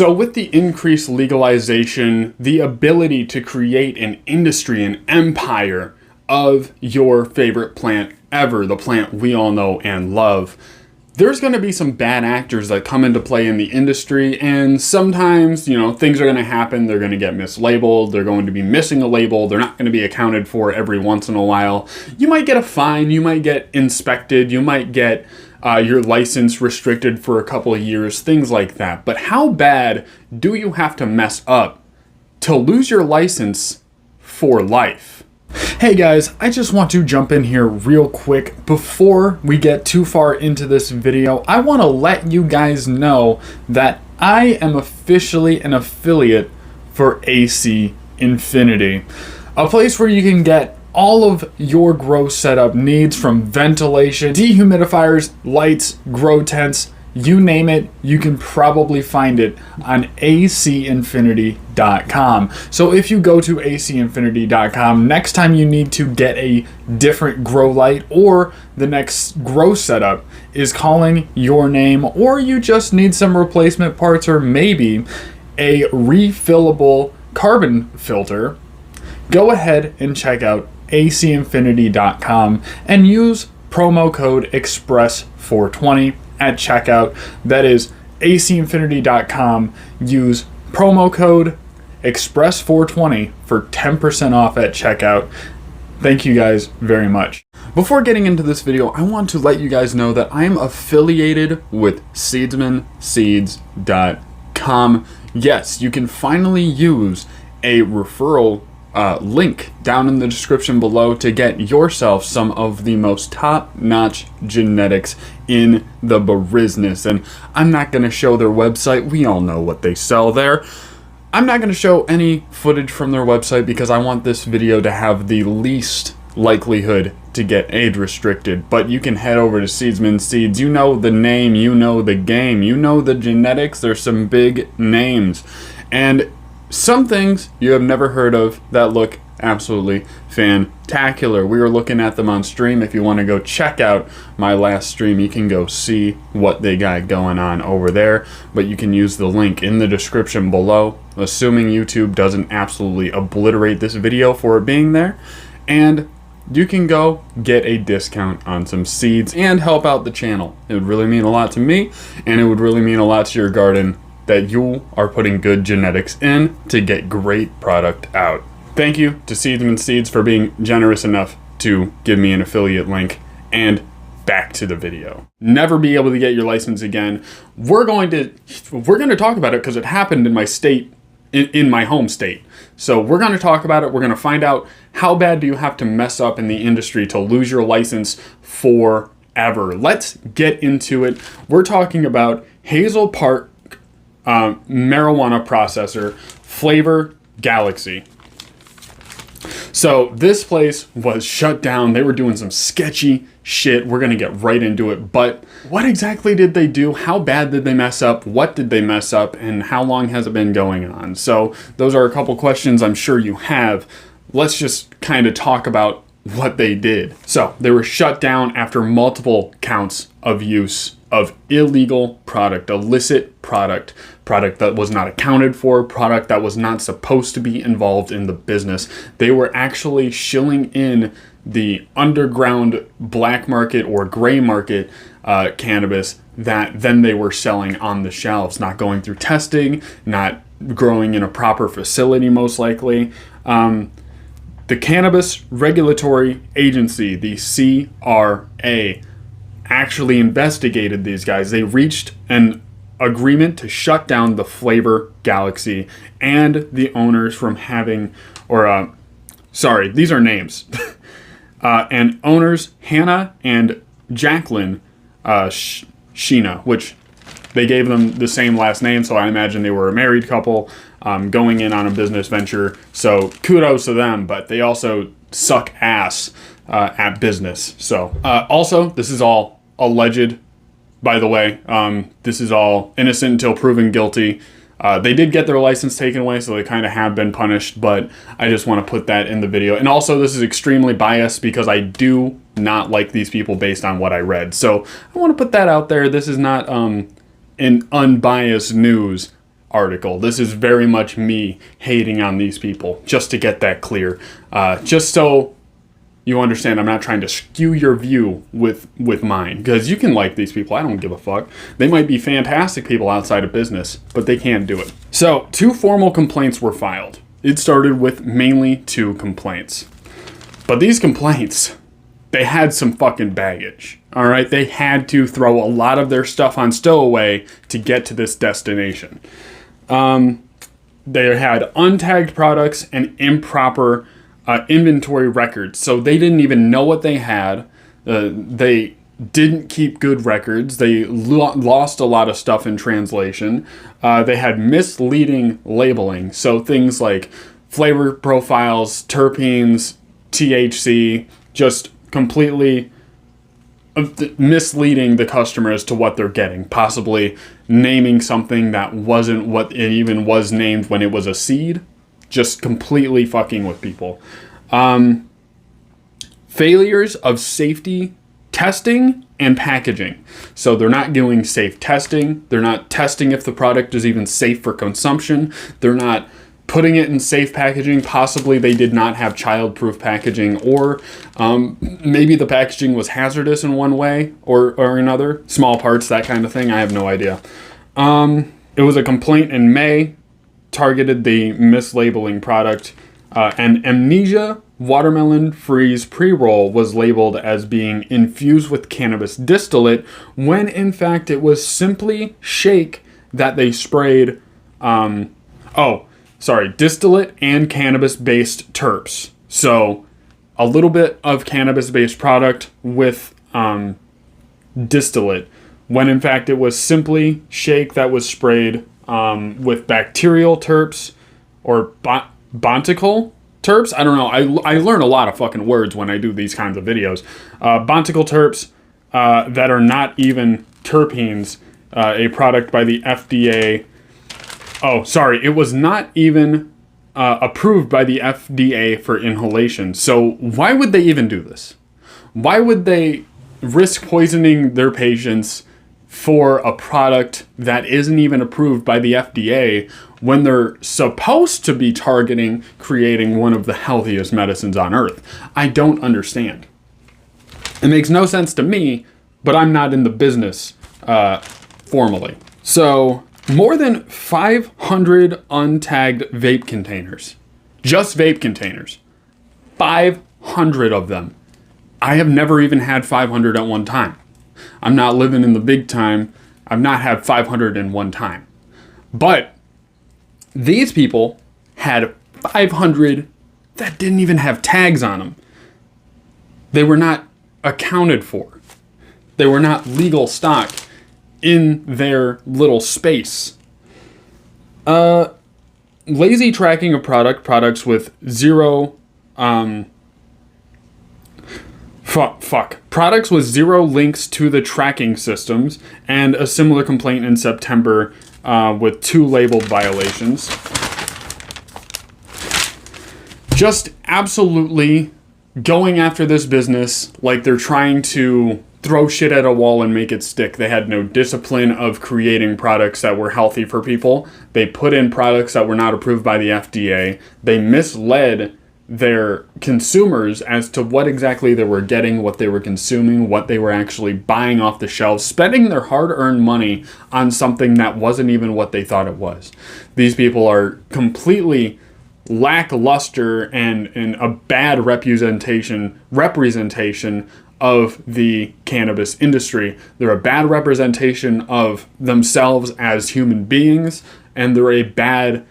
So with the increased legalization, the ability to create an industry, an empire of your favorite plant ever, the plant we all know and love, there's going to be some bad actors that come into play in the industry, and sometimes, things are going to happen. They're going to get mislabeled. They're going to be missing a label. They're not going to be accounted for every once in a while. You might get a fine. You might get inspected. You might get your license restricted for a couple of years, things like that. But how bad do you have to mess up to lose your license for life? Hey guys, I just want to jump in here real quick before we get too far into this video. I want to let you guys know that I am officially an affiliate for AC Infinity, a place where you can get all of your grow setup needs, from ventilation, dehumidifiers, lights, grow tents, you name it, you can probably find it on acinfinity.com. So if you go to acinfinity.com, next time you need to get a different grow light, or the next grow setup is calling your name, or you just need some replacement parts, or maybe a refillable carbon filter, go ahead and check out acinfinity.com and use promo code EXPRESS420 at checkout. That is acinfinity.com. Use promo code EXPRESS420 for 10% off at checkout. Thank you guys very much. Before getting into this video, I want to let you guys know that I'm affiliated with seedsmanseeds.com. Yes, you can finally use a referral link down in the description below to get yourself some of the most top-notch genetics in the business. And I'm not going to show their website. We all know what they sell there. I'm not going to show any footage from their website because I want this video to have the least likelihood to get age restricted. But you can head over to Seedsman Seeds. You know the name, you know the game, you know the genetics. There's some big names and some things you have never heard of that look absolutely fantacular. We were looking at them on stream. If you want to go check out my last stream, you can go see what they got going on over there. But you can use the link in the description below, assuming YouTube doesn't absolutely obliterate this video for it being there. And you can go get a discount on some seeds and help out the channel. It would really mean a lot to me, and it would really mean a lot to your garden that you are putting good genetics in to get great product out. Thank you to Seedsman Seeds for being generous enough to give me an affiliate link. And back to the video. Never be able to get your license again. We're going to talk about it because it happened in my state, in my home state. So we're going to talk about it. We're going to find out how bad do you have to mess up in the industry to lose your license forever. Let's get into it. We're talking about Hazel Park marijuana processor, Flavor Galaxy. So this place was shut down. They were doing some sketchy shit. We're going to get right into it. But what exactly did they do? How bad did they mess up? What did they mess up? And how long has it been going on? So those are a couple questions I'm sure you have. Let's just kind of talk about what they did. So they were shut down after multiple counts of use of illegal product, illicit product that was not accounted for, product that was not supposed to be involved in the business. They were actually shilling in the underground black market or gray market cannabis that then they were selling on the shelves, not going through testing, not growing in a proper facility most likely. The Cannabis Regulatory Agency, the CRA, actually investigated these guys. They reached an agreement to shut down the Flavor Galaxy and the owners from having, these are names. And owners Hannah and Jacqueline Sheena, which they gave them the same last name, so I imagine they were a married couple going in on a business venture. So kudos to them, but they also suck ass at business. So also, this is all alleged, by the way. This is all innocent until proven guilty. They did get their license taken away, so they kind of have been punished, but I just want to put that in the video. And also, this is extremely biased because I do not like these people based on what I read. So I want to put that out there. This is not an unbiased news article. This is very much me hating on these people, just to get that clear. Just so you understand, I'm not trying to skew your view with mine, because you can like these people. I don't give a fuck. They might be fantastic people outside of business, but they can't do it. So 2 formal complaints were filed. It started with mainly 2 complaints. But these complaints, they had some fucking baggage. All right, they had to throw a lot of their stuff on stowaway to get to this destination. They had untagged products and improper inventory records. So they didn't even know what they had. They didn't keep good records. They lost a lot of stuff in translation. They had misleading labeling. So things like flavor profiles, terpenes, THC, just completely misleading the customer as to what they're getting, possibly naming something that wasn't what it even was named when it was a seed, just completely fucking with people. Failures of safety testing and packaging. So they're not doing safe testing. They're not testing if the product is even safe for consumption. They're not putting it in safe packaging. Possibly they did not have child-proof packaging, or maybe the packaging was hazardous in one way or another. Small parts, that kind of thing. I have no idea. It was a complaint in May, targeted the mislabeling product. And Amnesia Watermelon Freeze Pre-Roll was labeled as being infused with cannabis distillate, when in fact it was simply shake that they sprayed, distillate and cannabis-based terps. So a little bit of cannabis-based product with distillate, when in fact it was simply shake that was sprayed with bacterial terps or bontical terps. I don't know. I learn a lot of fucking words when I do these kinds of videos. Bontical terps that are not even terpenes, a product by the FDA. Oh, sorry. It was not even approved by the FDA for inhalation. So why would they even do this? Why would they risk poisoning their patients for a product that isn't even approved by the FDA when they're supposed to be targeting creating one of the healthiest medicines on earth? I don't understand. It makes no sense to me, but I'm not in the business formally. So more than 500 untagged vape containers. Just vape containers. 500 of them. I have never even had 500 at one time. I'm not living in the big time. I've not had 500 in one time. But these people had 500 that didn't even have tags on them. They were not accounted for. They were not legal stock in their little space. Lazy tracking of products with zero, products with zero links to the tracking systems, and a similar complaint in September with 2 labeled violations. Just absolutely going after this business like they're trying to throw shit at a wall and make it stick. They had no discipline of creating products that were healthy for people. They put in products that were not approved by the FDA. They misled their consumers as to what exactly they were getting, what they were consuming, what they were actually buying off the shelves, spending their hard-earned money on something that wasn't even what they thought it was. These people are completely lackluster and a bad representation of the cannabis industry. They're a bad representation of themselves as human beings, and they're a bad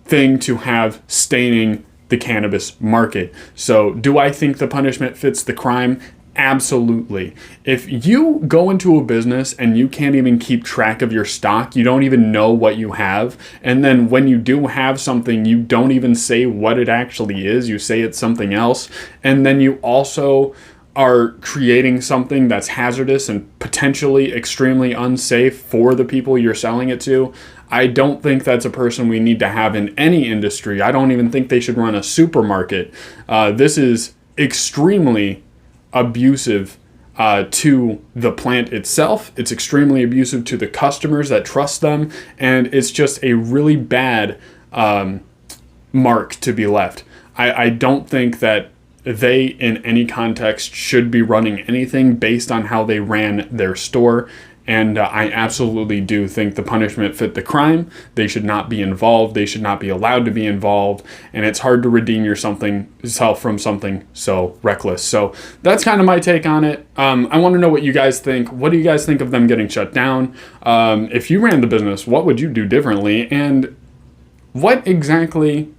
thing to have staining the cannabis market. So do I think the punishment fits the crime? Absolutely. If you go into a business and you can't even keep track of your stock, you don't even know what you have, and then when you do have something, you don't even say what it actually is, you say it's something else, and then you also are creating something that's hazardous and potentially extremely unsafe for the people you're selling it to, I don't think that's a person we need to have in any industry. I don't even think they should run a supermarket. This is extremely abusive to the plant itself. It's extremely abusive to the customers that trust them, and it's just a really bad mark to be left. I don't think that they, in any context, should be running anything based on how they ran their store. And I absolutely do think the punishment fit the crime. They should not be involved. They should not be allowed to be involved. And it's hard to redeem yourself from something so reckless. So that's kind of my take on it. I want to know what you guys think. What do you guys think of them getting shut down? If you ran the business, what would you do differently? And what exactly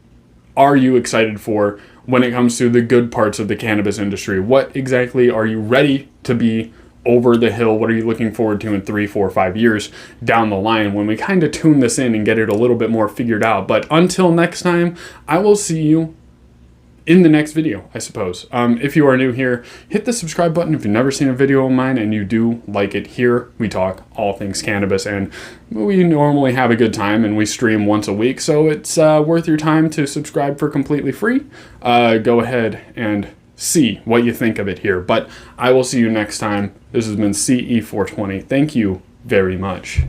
are you excited for when it comes to the good parts of the cannabis industry? What exactly are you ready to be over the hill? What are you looking forward to in 3, 4, 5 years down the line when we kind of tune this in and get it a little bit more figured out? But until next time, I will see you in the next video, I suppose. If you are new here, hit the subscribe button if you've never seen a video of mine and you do like it. Here we talk all things cannabis, and we normally have a good time, and we stream once a week, so it's worth your time to subscribe for completely free. Go ahead and see what you think of it here. But I will see you next time. This has been CE420. Thank you very much.